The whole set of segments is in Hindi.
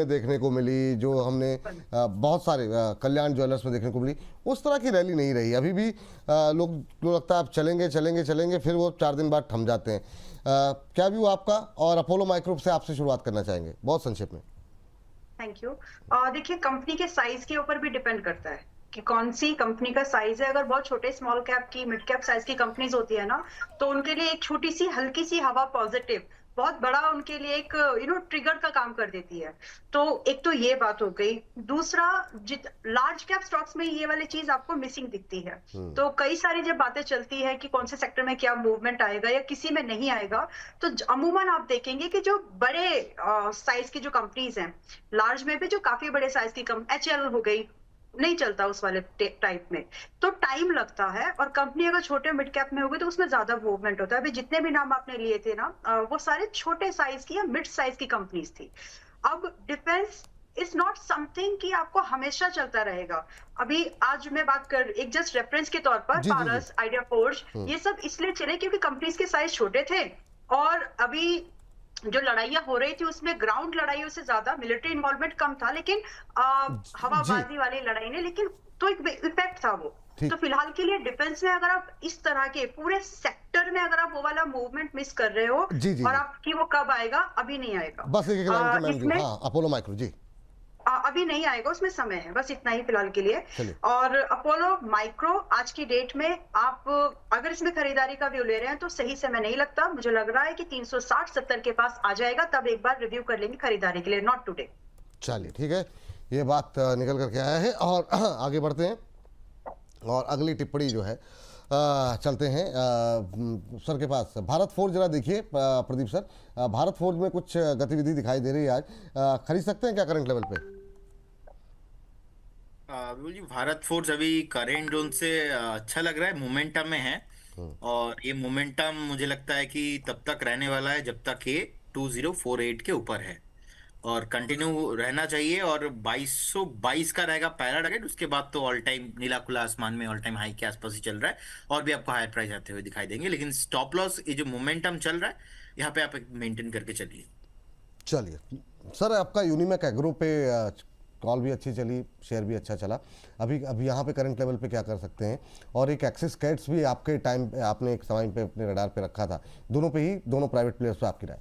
देखने को मिली, जो हमने बहुत सारे कल्याण ज्वेलर्स में देखने को मिली, उस तरह की रैली नहीं रही। अभी भी लोग को लगता है आप चलेंगे चलेंगे चलेंगे, फिर वो 4 दिन बाद थम जाते हैं। क्या व्यू आपका? और अपोलो माइक्रो से आपसे शुरुआत करना चाहेंगे बहुत संक्षेप में। Thank you. देखिए, कंपनी के साइज के ऊपर भी डिपेंड करता है कि कौन सी कंपनी का साइज है। अगर बहुत छोटे स्मॉल कैप की, मिड कैप साइज की कंपनीज होती है ना, तो उनके लिए एक छोटी सी हल्की सी हवा पॉजिटिव बहुत बड़ा उनके लिए एक ट्रिगर का काम कर देती है। तो एक तो ये बात हो गई। दूसरा, लार्ज कैप स्टॉक्स में ये वाली चीज आपको मिसिंग दिखती है। तो कई सारी जब बातें चलती है कि कौन से सेक्टर में क्या मूवमेंट आएगा या किसी में नहीं आएगा, तो अमूमन आप देखेंगे कि जो बड़े साइज की जो कंपनीज हैं, लार्ज में भी जो काफी बड़े साइज की एचएल हो गई, नहीं चलता उस वाले टाइप में, तो टाइम लगता है। और कंपनी अगर छोटे मिड कैप में होगी तो उसमें ज्यादा मूवमेंट होता है। अभी जितने भी नाम आपने लिए थे ना, वो सारे छोटे साइज की या मिड साइज की कंपनीज थी। अब डिफेंस इज नॉट समथिंग कि आपको हमेशा चलता रहेगा। अभी आज मैं बात कर, एक जस्ट रेफरेंस के तौर पर, जी जी जी। पारस, आइडिया फोर्ज, ये सब इसलिए चले क्योंकि कंपनीज के साइज छोटे थे। और अभी जो लड़ाइयां हो रही थी उसमें ग्राउंड लड़ाइयों से ज्यादा मिलिट्री इन्वॉल्वमेंट कम था, लेकिन जी हवाबाजी वाली लड़ाई ने, लेकिन तो एक इफेक्ट था वो। तो ठीक। फिलहाल के लिए डिफेंस में अगर आप इस तरह के पूरे सेक्टर में अगर आप वो वाला मूवमेंट मिस कर रहे हो, जी जी और जी। आपकी वो कब आएगा, अभी नहीं आएगा। बस एक एक लाइन का मैम व्यू। इसमें हाँ, अपोलो माइक्रो जी। अभी नहीं आएगा, उसमें समय है, बस इतना ही फिलहाल के लिए। चलिए। और अपोलो माइक्रो आज की डेट में आप अगर इसमें खरीदारी का व्यू ले रहे हैं तो सही समय नहीं लगता। मुझे लग रहा है कि 360-70 के पास आ जाएगा, तब एक बार रिव्यू कर लेंगे खरीदारी के लिए, नॉट टुडे। चलिए ठीक है, ये बात निकल करके आया है और आगे बढ़ते हैं और अगली टिप्पणी जो है चलते हैं सर के पास। भारत फोर्ज जरा देखिए प्रदीप सर, भारत फोर्ज में कुछ गतिविधि दिखाई दे रही है आज। खरीद सकते हैं क्या करंट लेवल पे? बिल्कुल जी, भारत फोर्ज अभी करेंट जोन से अच्छा लग रहा है, मोमेंटम में है। और ये मोमेंटम मुझे लगता है कि तब तक रहने वाला है जब तक ये 2048 के ऊपर है, और कंटिन्यू रहना चाहिए। और 2222 का रहेगा पहला टारगेट, उसके बाद तो ऑल टाइम नीला खुला आसमान में ऑल टाइम हाई के आसपास ही चल रहा है, और भी आपको हायर प्राइस आते हुए दिखाई देंगे। लेकिन स्टॉप लॉस, ये जो मोमेंटम चल रहा है यहाँ पे आप मेंटेन करके चलिए। चलिए सर, आपका यूनिमैक एग्रो पे कॉल भी अच्छी चली, शेयर भी अच्छा चला। अभी यहाँ पे करंट लेवल पे क्या कर सकते हैं? और एक एक्सिस कैट्स भी आपके टाइम आपने एक समय पे अपने रडार पे रखा था, दोनों पे ही, दोनों प्राइवेट प्लेयर्स पे आपकी राय?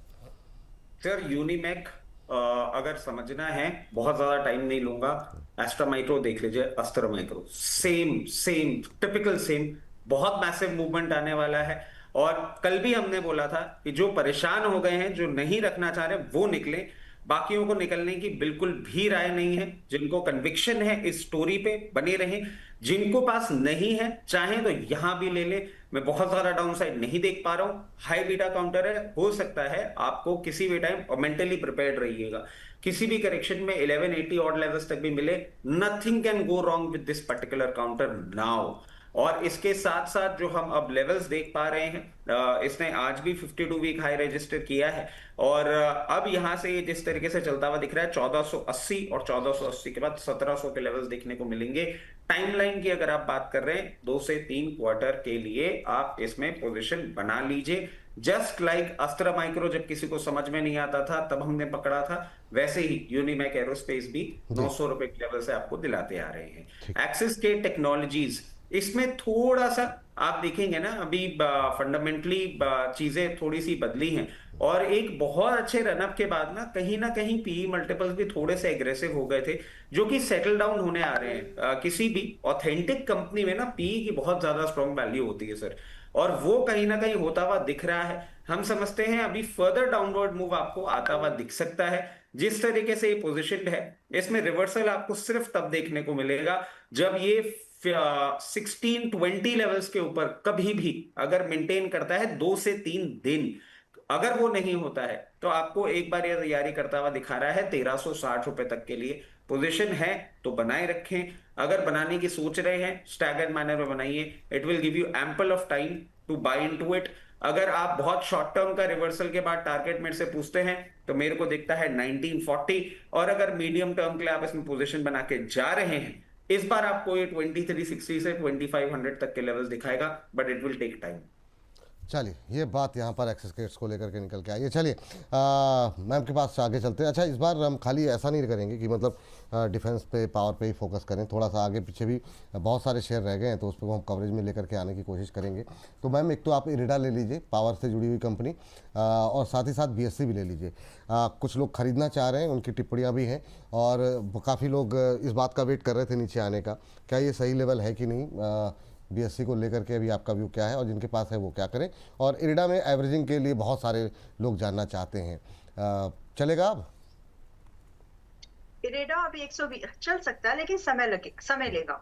सर, यूनिमैक अगर समझना है, बहुत ज्यादा टाइम नहीं लूंगा। एस्ट्रा माइक्रो देख लीजिए, अस्त्र micro, same same typical same, बहुत मैसिव मूवमेंट आने वाला है। और कल भी हमने बोला था कि जो परेशान हो गए हैं, जो नहीं रखना चाह रहे, वो निकले। बाकियों को निकलने की बिल्कुल भी राय नहीं है। जिनको कन्विक्शन है इस स्टोरी पे बने रहें, जिनको पास नहीं है चाहे तो यहां भी ले ले। मैं बहुत ज्यादा डाउन साइड नहीं देख पा रहा हूं, हाई बीटा काउंटर है, हो सकता है आपको किसी भी टाइम मेंटली प्रिपेयर्ड रहिएगा। किसी भी करेक्शन में 1180 ऑड लेवल्स तक भी मिले, nothing can go wrong with this particular counter now. और इसके साथ साथ जो हम अब लेवल्स देख पा रहे हैं, इसने आज भी 52 वीक हाई रजिस्टर किया है। और अब यहां से ये जिस तरीके से चलता हुआ दिख रहा है, 1480 और 1480 के बाद 1700 के लेवल्स देखने को मिलेंगे। टाइमलाइन की अगर आप बात कर रहे हैं, 2 से 3 क्वार्टर के लिए आप इसमें पोजीशन बना लीजिए। जस्ट लाइक अस्त्र माइक्रो जब किसी को समझ में नहीं आता था तब हमने पकड़ा था, वैसे ही यूनिमैक एरोस्पेस भी 900 रुपए के लेवल से आपको दिलाते आ रहे हैं। एक्सिस के टेक्नोलॉजीज, इसमें थोड़ा सा आप देखेंगे ना, अभी फंडामेंटली चीजें थोड़ी सी बदली हैं। और एक बहुत अच्छे रनअप के बाद ना कहीं पीई मल्टीपल्स भी थोड़े से एग्रेसिव हो गए थे, जो कि सेटल डाउन होने आ रहे हैं। किसी भी ऑथेंटिक कंपनी में ना पीई की बहुत ज्यादा स्ट्रॉन्ग वैल्यू होती है सर, और वो कहीं ना कहीं होता हुआ दिख रहा है। हम समझते हैं अभी फर्दर डाउनवर्ड मूव आपको आता हुआ दिख सकता है। जिस तरीके से ये पोजिशन है, इसमें रिवर्सल आपको सिर्फ तब देखने को मिलेगा जब ये 1620 लेवल्स के ऊपर कभी भी अगर मेंटेन करता है 2 से 3 दिन। अगर वो नहीं होता है तो आपको एक बार ये तैयारी करता हुआ दिखा रहा है 1360 रुपए तक के लिए। पोजीशन है तो बनाए रखें, अगर बनाने की सोच रहे हैं स्टैगर्ड मैनर में बनाइए। It will give you ample of time to buy into it. अगर आप बहुत शॉर्ट टर्म का रिवर्सल के बाद टारगेट मेरे से पूछते हैं तो मेरे को दिखता है 1940। और अगर मीडियम टर्म के लिए आप इसमें पोजीशन बना के जा रहे हैं, इस बार आपको ये 2360 से 2500 तक के लेवल्स दिखाएगा, but it will take time. चलिए, ये बात यहाँ पर एक्सिस गेट्स को लेकर के निकल के आई है। चलिए मैम के पास आगे चलते हैं। अच्छा, इस बार हम खाली ऐसा नहीं करेंगे कि मतलब डिफेंस पे, पावर पे ही फोकस करें, थोड़ा सा आगे पीछे भी बहुत सारे शेयर रह गए हैं, तो उस पर हम कवरेज में लेकर के आने की कोशिश करेंगे। तो मैम, एक तो आप इरिडा ले लीजिए, पावर से जुड़ी हुई कंपनी, और साथ ही साथ BSC भी ले लीजिए। कुछ लोग खरीदना चाह रहे हैं, उनकी टिप्पणियाँ भी हैं, और काफ़ी लोग इस बात का वेट कर रहे थे नीचे आने का, क्या ये सही लेवल है कि नहीं। BSC को लेकर के अभी आपका व्यू क्या है, और जिनके पास है वो क्या करें। और इरिडा में एवरेजिंग के लिए बहुत सारे लोग जानना चाहते हैं, चलेगा अब? इरेडा अभी 120 चल सकता है, लेकिन समय लेगा।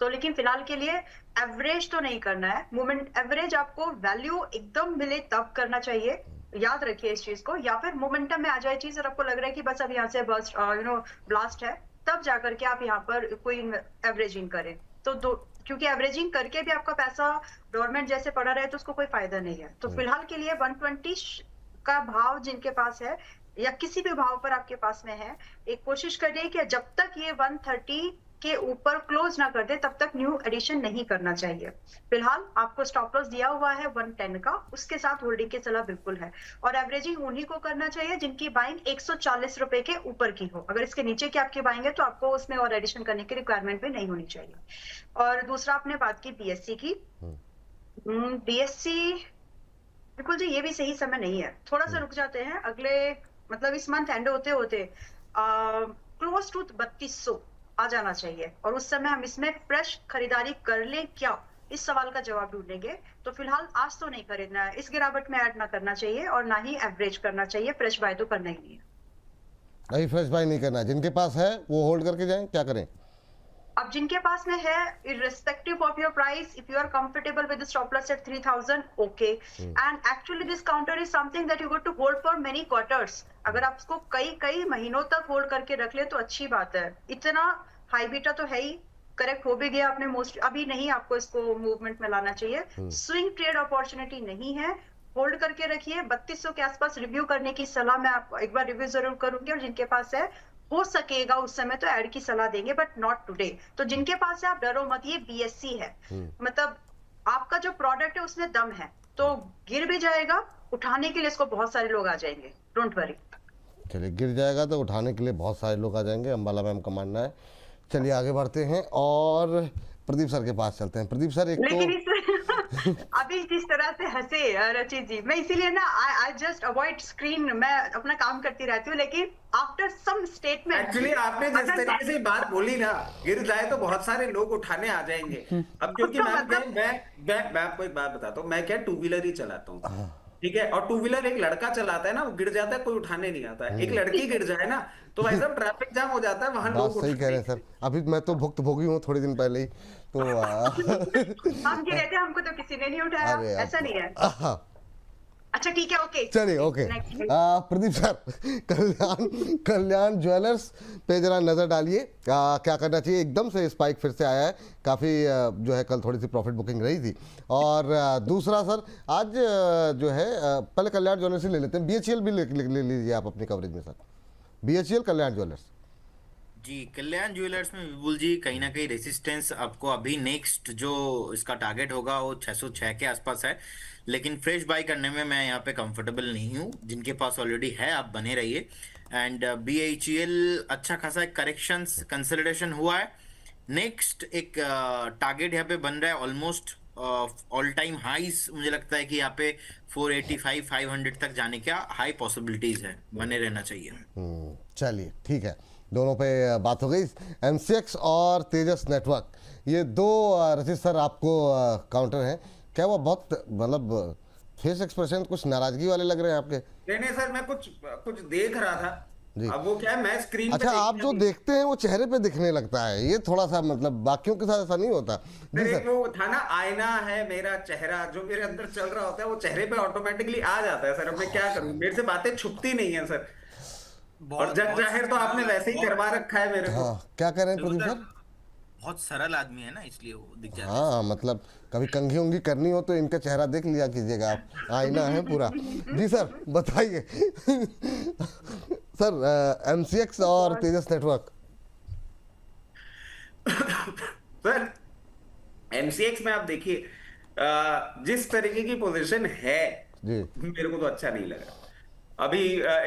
तो लेकिन फिलहाल के लिए एवरेज तो नहीं करना है। मोमेंट एवरेज आपको वैल्यू एकदम मिले तब करना चाहिए, याद रखिए इस चीज को। या फिर मोमेंटम में आ जाए चीज और आपको लग रहा है कि बस अब यहाँ से बस्ट ब्लास्ट है, तब जाकर के आप यहाँ पर कोई एवरेजिंग करें। तो क्योंकि एवरेजिंग करके भी आपका पैसा गवर्नमेंट जैसे पड़ा रहे तो उसको कोई फायदा नहीं है। तो फिलहाल के लिए 120 का भाव जिनके पास है, या किसी भी भाव पर आपके पास में है, एक कोशिश करिए कि जब तक ये 130 के ऊपर क्लोज ना कर दे तब तक न्यू एडिशन नहीं करना चाहिए। फिलहाल आपको स्टॉप लॉस दिया हुआ है 110 का, उसके साथ होल्डिंग की सलाह बिल्कुल है। और एवरेजिंग उन्हीं को करना चाहिए जिनकी बाइंग 140 रुपए के ऊपर की हो। अगर इसके नीचे की आपकी बाइंग है तो आपको उसमें और एडिशन करने की रिक्वायरमेंट भी नहीं होनी चाहिए। और दूसरा, आपने बात की BSC की। BSC बिल्कुल जी, ये भी सही समय नहीं है, थोड़ा सा रुक जाते हैं। अगले मतलब इस मंथ एंड होते होते क्लोज टू 3200 आ जाना चाहिए, और उस समय हम इसमें फ्रेश खरीदारी कर लें क्या, इस सवाल का जवाब ढूंढेंगे। तो फिलहाल आज तो नहीं खरीदना है, इस गिरावट में ऐड ना करना चाहिए, और ना ही एवरेज करना चाहिए। फ्रेश बाय तो करना ही नहीं है। नहीं, फ्रेश बाय नहीं करना है, जिनके पास है वो होल्ड करके जाएं, क्या करें? अब जिनके पास में है, irrespective of your price, if you are comfortable with the stop loss at 3000, okay. And actually this counter is something that you got to hold for many quarters. अगर आप इसको कई महीनों तक होल्ड करके रख ले तो अच्छी बात है। इतना हाई बीटा तो है ही, करेक्ट हो भी गया आपने मोस्ट, अभी नहीं आपको इसको मूवमेंट में लाना चाहिए। स्विंग ट्रेड अपॉर्चुनिटी नहीं है, होल्ड करके रखिए। 3200 के आसपास रिव्यू करने की सलाह मैं आपको एक बार रिव्यू जरूर करूंगी, और जिनके पास है हो सकेगा उस समय तो ऐड की सलाह देंगे, बट नॉट टुडे। तो जिनके पास है आप डरो मत, ये BSC है, मतलब आपका जो प्रोडक्ट है उसमें दम है, तो गिर भी जाएगा, उठाने के लिए इसको बहुत सारे लोग आ जाएंगे, डोंट वरी। चलिए, गिर जाएगा तो उठाने के लिए बहुत सारे लोग आ जाएंगे, अंबाला मैम का मानना है। चलिए आगे बढ़ते हैं और प्रदीप सर के पास चलते हैं। प्रदीप सर, एक लेकिन अभी जिस तरह से हंसे रचित जी, मैं इसीलिए ना आई जस्ट अवॉइड स्क्रीन, मैं अपना काम करती रहती हूँ, लेकिन आफ्टर सम स्टेटमेंट एक्चुअली आपने जिस तरीके से बात बोली ना, गिर जाए तो बहुत सारे लोग उठाने आ जाएंगे। अब क्योंकि मैं आपको एक बात बताता हूँ, मैं क्या 2 व्हीलर ही चलाता हूँ, ठीक है, और 2 व्हीलर एक लड़का चलाता है ना, वो गिर जाता है, कोई उठाने नहीं आता है। एक लड़की गिर जाए ना तो भाई साहब ट्रैफिक जाम हो जाता है, वहां बात लोग सही कह रहे हैं सर। अभी मैं तो भुक्तभोगी हूँ, थोड़े दिन पहले ही तो हम गिरे थे, हमको तो किसी ने नहीं उठाया, अरे ऐसा नहीं है। अच्छा ठीक है, ओके चलिए, ओके। प्रदीप सर, कल्याण ज्वेलर्स पे जरा नजर डालिए, क्या करना चाहिए। एकदम से स्पाइक फिर से आया है, काफ़ी जो है कल थोड़ी सी प्रॉफिट बुकिंग रही थी। और दूसरा सर, आज जो है पहले कल्याण ज्वेलर्स ही ले लेते हैं, BHEL भी ले लीजिए आप अपनी कवरेज में सर। BHEL, कल्याण ज्वेलर्स जी। कल्याण ज्वेलर्स में विपुल जी कहीं ना कहीं रेसिस्टेंस आपको अभी नेक्स्ट जो इसका टारगेट होगा वो 606 के आसपास है, लेकिन फ्रेश बाय करने में मैं यहाँ पे कंफर्टेबल नहीं हूँ। जिनके पास ऑलरेडी है आप बने रहिए। एंड BHEL अच्छा खासा एक करेक्शंस कंसोलिडेशन हुआ है। नेक्स्ट एक टारगेट यहाँ पे बन रहा है ऑलमोस्ट ऑल टाइम हाईज, मुझे लगता है कि यहाँ पे 485 500 तक जाने का हाई पॉसिबिलिटीज है, बने रहना चाहिए। चलिए ठीक है, दोनों पे बात हो गई। MCX और तेजस नेटवर्क, ये दो रचित सर आपको काउंटर हैं, क्या वो बहुत मतलब फेस एक्सप्रेशन कुछ नाराजगी वाले लग रहे हैं आपके? नहीं सर, मैं कुछ देख रहा था जी। अब वो क्या है, मैं स्क्रीन अच्छा, आप जो देखते हैं वो चेहरे पे दिखने लगता है, ये थोड़ा सा मतलब बाकियों के साथ ऐसा नहीं होता। जी सर। वो था ना, आईना है मेरा चेहरा, जो मेरे अंदर चल रहा होता है वो चेहरे पे ऑटोमेटिकली आ जाता है सर। अब मैं क्या करूं, मेरे से बातें छुपती नहीं है सर, और जग जाहिर तो आपने वैसे ही करवा रखा है मेरे को। हाँ, क्या कह रहे हैं प्रदीप सर? बहुत सरल आदमी है ना, इसलिए वो दिख जाता है। हाँ, मतलब कभी कंघी उंगी करनी हो तो इनका चेहरा देख लिया कीजिएगा आप, आईना है पूरा। जी सर, बताइए सर, MCX और तेजस नेटवर्क। सर MCX में आप देखिए, जिस तरीके की पोजीशन है जी मेरे को तो अच्छा नहीं लगा। अभी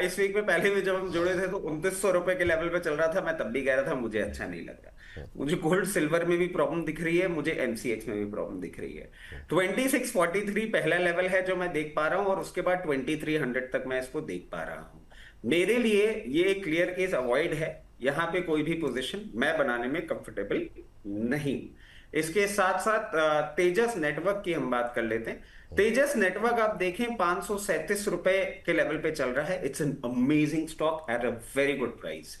इस वीक में पहले भी जब हम जुड़े थे तो 2900 रुपए के लेवल पे चल रहा था, मैं तब भी कह रहा था मुझे अच्छा नहीं लग रहा। मुझे गोल्ड सिल्वर में भी प्रॉब्लम दिख रही है, मुझे एमसीएक्स में भी प्रॉब्लम दिख रही है। 2643 पहला लेवल है जो मैं देख पा रहा हूं, और उसके बाद 2300 तक मैं इसको देख पा रहा हूं। मेरे लिए ये एक क्लियर केस अवॉइड है, यहाँ पे कोई भी पोजीशन मैं बनाने में कंफर्टेबल नहीं। इसके साथ साथ तेजस नेटवर्क की हम बात कर लेते हैं। तेजस नेटवर्क आप देखें 537 रुपए के लेवल पे चल रहा है। It's an amazing stock at a very good price.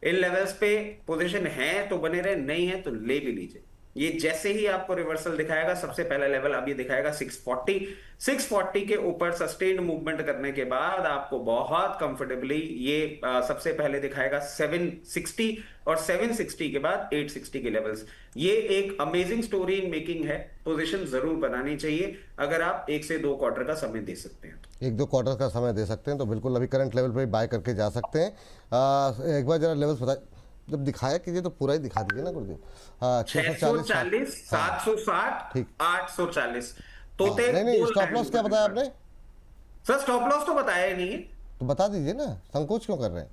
In levels पे पोजीशन है तो बने रहे, नहीं है तो ले भी लीजिए। ये जैसे ही आपको रिवर्सल दिखाएगा, सबसे पहला लेवल अब ये दिखाएगा 640 के ऊपर सस्टेन्ड मूवमेंट करने के बाद आपको बहुत कंफर्टेबली ये सबसे पहले दिखाएगा 760, और 760 के बाद 860 के लेवल्स। ये एक अमेजिंग स्टोरी इन मेकिंग है। पोजीशन जरूर बनानी चाहिए अगर आप 1 से 2 क्वार्टर का समय दे सकते हैं। 1-2 क्वार्टर का समय दे सकते हैं तो बिल्कुल अभी करंट लेवल पे बाय करके जा सकते हैं। एक बार जरा लेवल्स बता, जब दिखाया कीजिए तो पूरा ही दिखा दीजिए ना गुरुजी। 640, 760, ठीक। 840 तोते। नहीं स्टॉप लॉस क्या बताया आपने? सर स्टॉप लॉस तो बताया ही नहीं है। तो बता दीजिए ना, संकोच क्यों कर रहे हैं?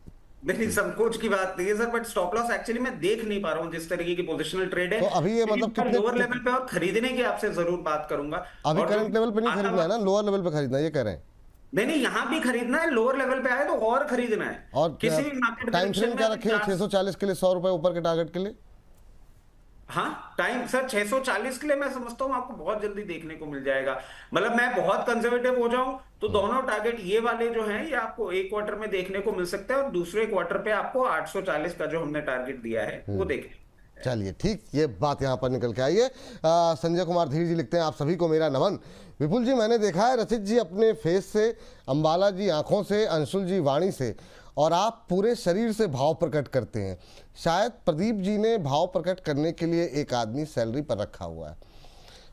नहीं, संकोच की बात नहीं है sir, but stop loss actually मैं देख नहीं पा रहा हूँ जिस तरीके की पोजिशनल ट्रेड है। तो अभी ये मतलब कितने लोअर लेवल पे और खरीदने की आपसे जरूर बात करूंगा। अभी और करंट लेवल पे नहीं खरीदना है ना, लोअर लेवल पे खरीदना है, ये कह रहे हैं? नहीं, यहाँ भी खरीदना है, लोअर लेवल पे आए तो और खरीदना है। और किसी भी मार्केट टाइम फ्रेम क्या रखे 640 के लिए, 100 रुपए ऊपर के टारगेट के लिए? हाँ टाइम सर 640 के लिए मैं समझता हूँ आपको बहुत जल्दी देखने को मिल जाएगा। मतलब मैं बहुत कंजर्वेटिव हो जाऊं तो दोनों टारगेट ये वाले जो हैं ये आपको एक क्वार्टर में देखने को मिल सकता है, और दूसरे क्वार्टर पे आपको 840 का जो हमने टारगेट दिया है वो देखें। चलिए ठीक, ये बात यहाँ पर निकल के आई है। संजय कुमार धीर जी लिखते हैं, आप सभी को मेरा नमन। विपुल जी, मैंने देखा है रचित जी अपने फेस से, अंबाला जी आंखों से, अंशुल जी वाणी से, और आप पूरे शरीर से भाव प्रकट करते हैं। शायद प्रदीप जी ने भाव प्रकट करने के लिए एक आदमी सैलरी पर रखा हुआ है।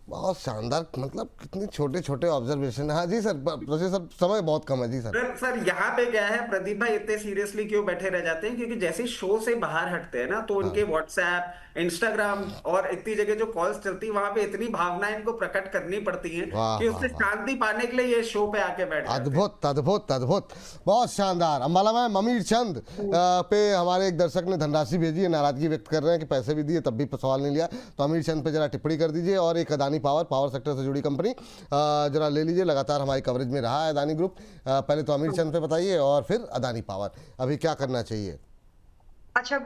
बहुत शानदार, मतलब कितने छोटे छोटे ऑब्जर्वेशन। हाँ जी सर, सर समय बहुत कम है जी सर। सर यहाँ पे क्या है, प्रदीप भाई इतने सीरियसली क्यों बैठे रह जाते हैं, क्योंकि जैसे शो से बाहर हटते हैं ना तो उनके व्हाट्सएप, इंस्टाग्राम और इतनी जगह जो कॉल्स चलती है वहां पे इतनी भावनाएं इनको प्रकट करनी पड़ती हैं कि उससे शांति पाने के लिए ये शो पे आके बैठ जाते हैं। अद्भुत अद्भुत अद्भुत, बहुत शानदार। अंबाला में अमीर चंद पे हमारे एक दर्शक ने धनराशि भेजी है, नाराजगी व्यक्त कर रहे हैं कि पैसे भी दिए तब भी सवाल नहीं लिया। तो अमीर चंद पे जरा टिप्पणी कर दीजिए। और एक अदानी पावर सेक्टर से जुड़ी कंपनी जरा ले लीजिए, लगातार हमारी कवरेज में रहा है अदानी ग्रुप। पहले तो अमीर चंद पे बताइए और फिर अदानी पावर, अभी क्या करना चाहिए? अच्छा,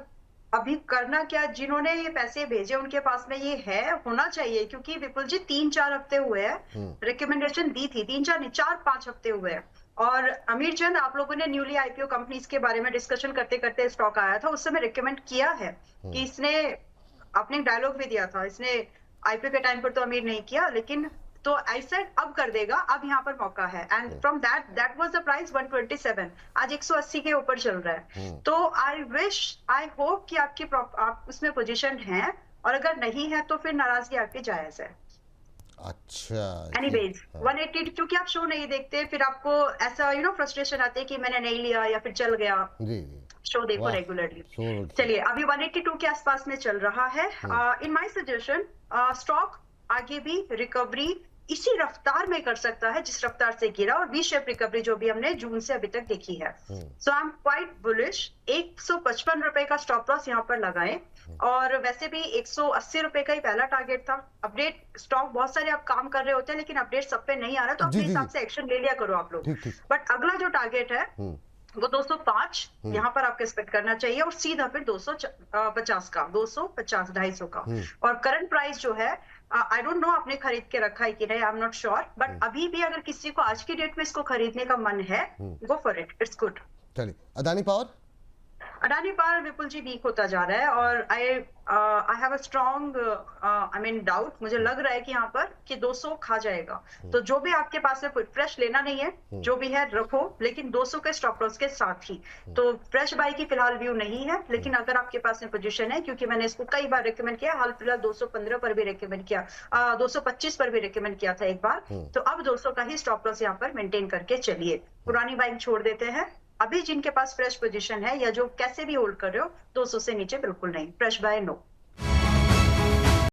अभी करना क्या, जिन्होंने ये पैसे भेजे उनके पास में ये है, होना चाहिए, क्योंकि विपुल जी 3-4 हफ्ते हुए हैं, रिकमेंडेशन दी थी 3-4 नहीं 4-5 हफ्ते हुए हैं। और अमीर चंद, आप लोगों ने न्यूली आईपीओ कंपनीज के बारे में डिस्कशन करते करते स्टॉक आया था, उस समय रिकमेंड किया है कि इसने, आपने डायलॉग भी दिया था, इसने आईपीओ के टाइम पर तो अमीर नहीं किया, लेकिन तो आई सेड अब कर देगा, अब यहाँ पर मौका है। And from that was the price 127, आज 180 के ऊपर चल रहा है। तो आई होप कि आप उसमें पोजीशन है, और अगर नहीं है तो फिर नाराजगी आपकी जायज है। अच्छा, एनीवेज 180, क्योंकि आप शो नहीं देखते, फिर आपको ऐसा फ्रस्ट्रेशन आती है कि मैंने नहीं लिया या फिर चल गया। जी शो देखो रेगुलरली। चलिए, अभी 182 के आसपास में चल रहा है। इन माय सजेशन, स्टॉक आगे भी रिकवरी इसी रफ्तार में कर सकता है जिस रफ्तार से गिरा, और वी शेप रिकवरी जो भी हमने जून से अभी तक देखी है। सो आई एम क्वाइट बुलिश। 155 रुपए का स्टॉप लॉस यहाँ पर लगाएं, और वैसे भी 180 रुपए का ही पहला टारगेट था। अपडेट स्टॉक बहुत सारे आप काम कर रहे होते हैं, लेकिन अपडेट सब पे नहीं आ रहा, तो अपने हिसाब से एक्शन ले लिया करो आप लोग। बट अगला जो टारगेट है वो 205 यहाँ पर आपको एक्सपेक्ट करना चाहिए, और सीधा फिर 250 का, 250, 250 का। और करंट प्राइस जो है, आई डोंट नो आपने खरीद के रखा है कि नहीं, I am not sure, but अभी भी अगर किसी को आज की डेट में इसको खरीदने का मन है, go for it, it's good. चलिए, अदानी पावर विपुल जी वीक होता जा रहा है, और I have a strong doubt, मुझे लग रहा है कि यहाँ पर कि 200 खा जाएगा। तो जो भी आपके पास है, कोई फ्रेश लेना नहीं है, जो भी है रखो, लेकिन 200 के स्टॉप लॉस के साथ ही। तो फ्रेश बाई की फिलहाल व्यू नहीं है, लेकिन अगर आपके पास में पोजीशन है, क्योंकि मैंने इसको कई बार रिकमेंड किया, हाल फिलहाल 215 पर भी रिकमेंड किया, 225 पर भी रिकमेंड किया था एक बार, तो अब 200 का ही स्टॉप लॉस यहाँ पर मेंटेन करके चलिए। पुरानी बाइंग छोड़ देते हैं। अभी जिनके पास फ्रेश पोजीशन है या जो कैसे भी होल्ड कर रहे हो, 200 से नीचे बिल्कुल नहीं, फ्रेश बाय नो।